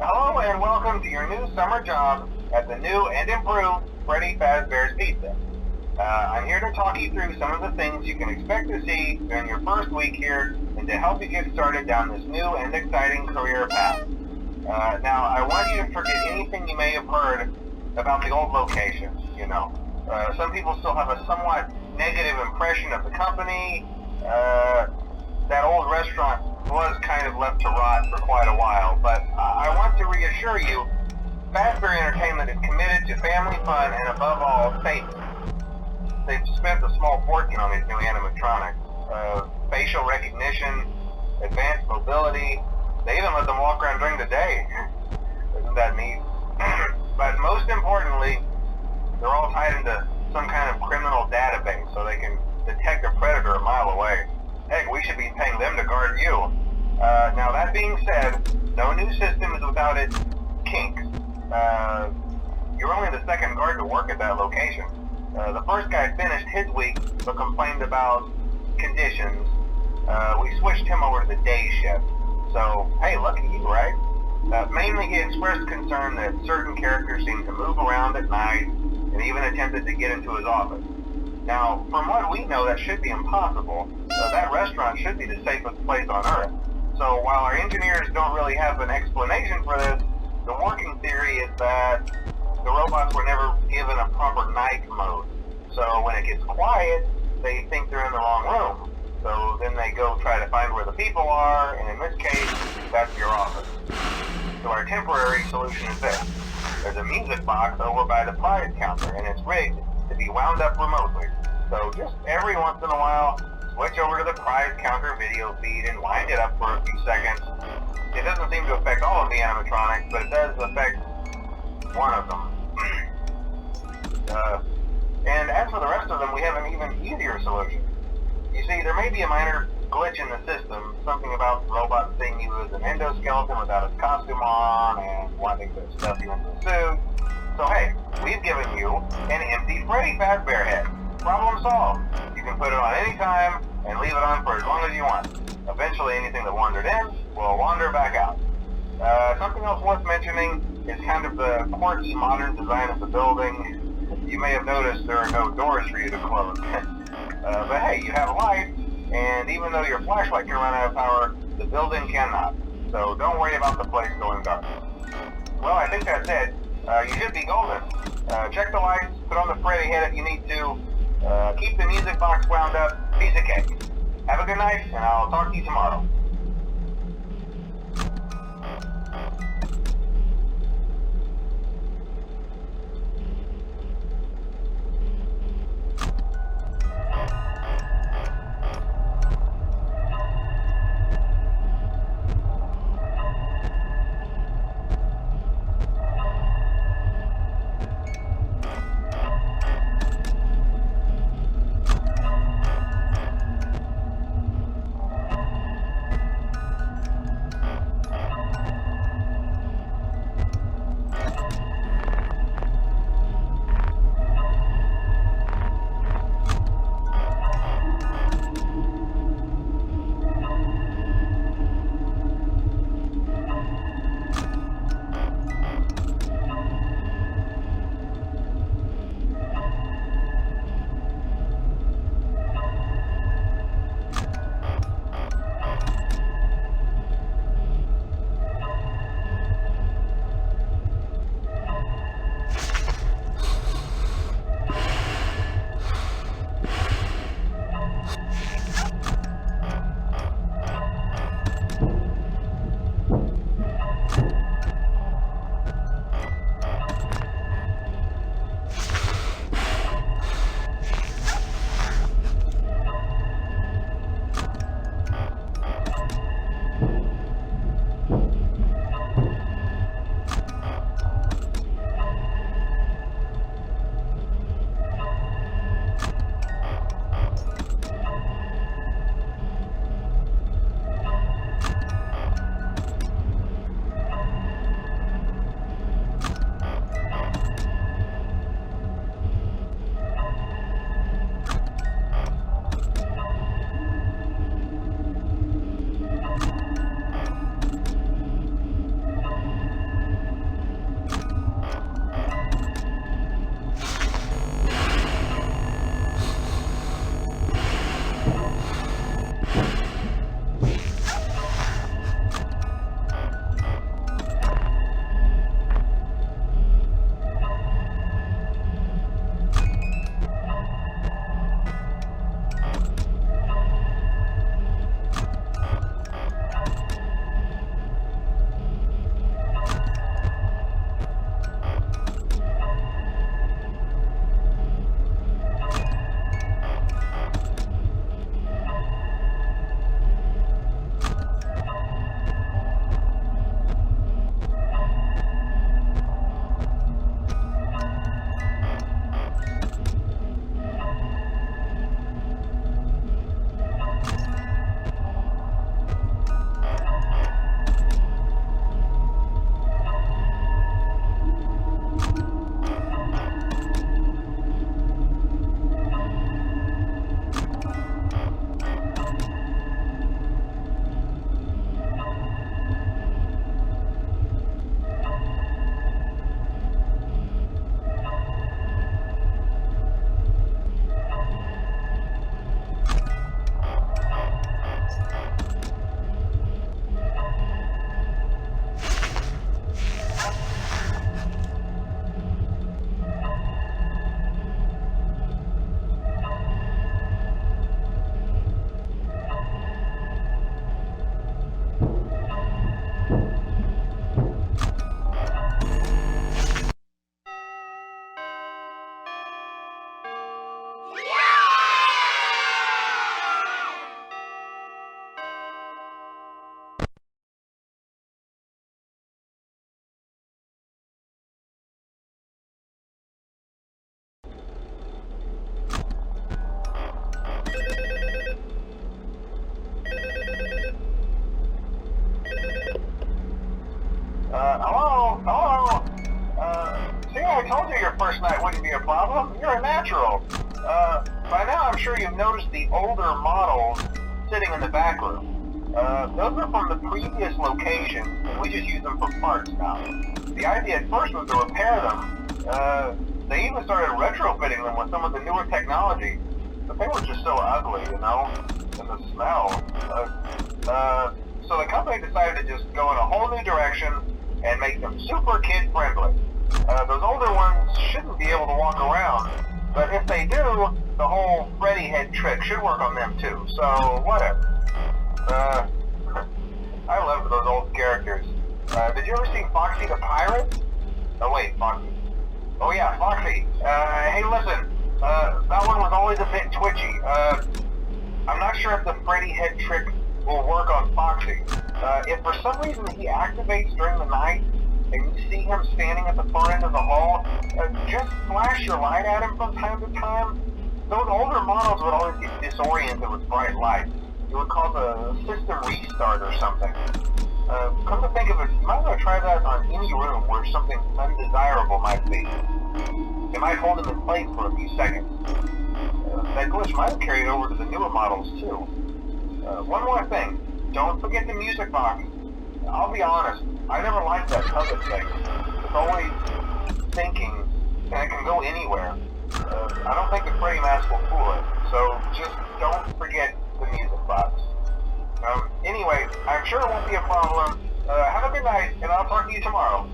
Hello and welcome to your new summer job at the new and improved Freddy Fazbear's Pizza. I'm here to talk you through some of the things you can expect to see during your first week here and to help you get started down this new and exciting career path. Now, I want you to forget anything you may have heard about the old location, you know. Some people still have a somewhat negative impression of the company. That old restaurant was kind of left to rot for quite a while, but I want to reassure you, Fazbear Entertainment is committed to family fun and above all, safety. They've spent a small fortune on these new animatronics. Facial recognition, advanced mobility, they even let them walk around during the day. Isn't that neat? But most importantly, they're all tied into some kind of criminal database so they can detect a predator a mile away. Heck, we should be paying them to guard you. Now that being said, no new system is without its kinks. You're only the second guard to work at that location. The first guy finished his week but complained about conditions. We switched him over to the day shift. So, hey, lucky you, right? Mainly he expressed concern that certain characters seemed to move around at night and even attempted to get into his office. Now, from what we know, that should be impossible. That restaurant should be the safest place on Earth. So while our engineers don't really have an explanation for this, the working theory is that the robots were never given a proper night mode. So when it gets quiet, they think they're in the wrong room. So then they go try to find where the people are, and in this case, that's your office. So our temporary solution is this. There's a music box over by the prize counter, and it's rigged to be wound up remotely. So just every once in a while, switch over to the prize counter video feed and wind it up for a few seconds. It doesn't seem to affect all of the animatronics, but it does affect one of them. And as for the rest of them, we have an even easier solution. You see, there may be a minor glitch in the system, something about the robot seeing you as an endoskeleton without its costume on and wanting to stuff you into a suit. So hey, we've given you an empty Freddy Fazbear head. Problem solved. You can put it on any time and leave it on for as long as you want. Eventually anything that wandered in will wander back out. Something else worth mentioning is kind of the quirky modern design of the building. You may have noticed there are no doors for you to close. But hey, you have lights, and even though your flashlight can run out of power, the building cannot. So don't worry about the place going dark. Well, I think that's it. You should be golden. Check the lights, put on the Freddy head if you need to. Keep the music box wound up. Piece of cake. Have a good night, and I'll talk to you tomorrow. Hello? Hello? See, I told you your first night wouldn't be a problem. You're a natural. By now I'm sure you've noticed the older models sitting in the back room. Those are from the previous location, and we just use them for parts now. The idea at first was to repair them. They even started retrofitting them with some of the newer technology, but they were just so ugly, you know, and the smell. So the company decided to just go in a whole new direction and make them super kid-friendly. Those older ones shouldn't be able to walk around, but if they do, the whole Freddy head trick should work on them too, so whatever. I loved those old characters. Did you ever see Foxy the Pirate? Oh wait, Foxy. Oh yeah, Foxy. Hey listen, that one was always a bit twitchy. I'm not sure if the Freddy head trick will work on Foxy. If for some reason he activates during the night, and you see him standing at the far end of the hall, just flash your light at him from time to time. Those older models would always get disoriented with bright lights. It would cause a system restart or something. Come to think of it, you might want to try that on any room where something undesirable might be. It might hold him in place for a few seconds. That glitch might have carried over to the newer models too. One more thing, don't forget the music box. I'll be honest, I never liked that puppet thing. It's always thinking, and it can go anywhere. I don't think the Freddy mask will fool it, so just don't forget the music box. Anyway, I'm sure it won't be a problem. Have a good night, and I'll talk to you tomorrow.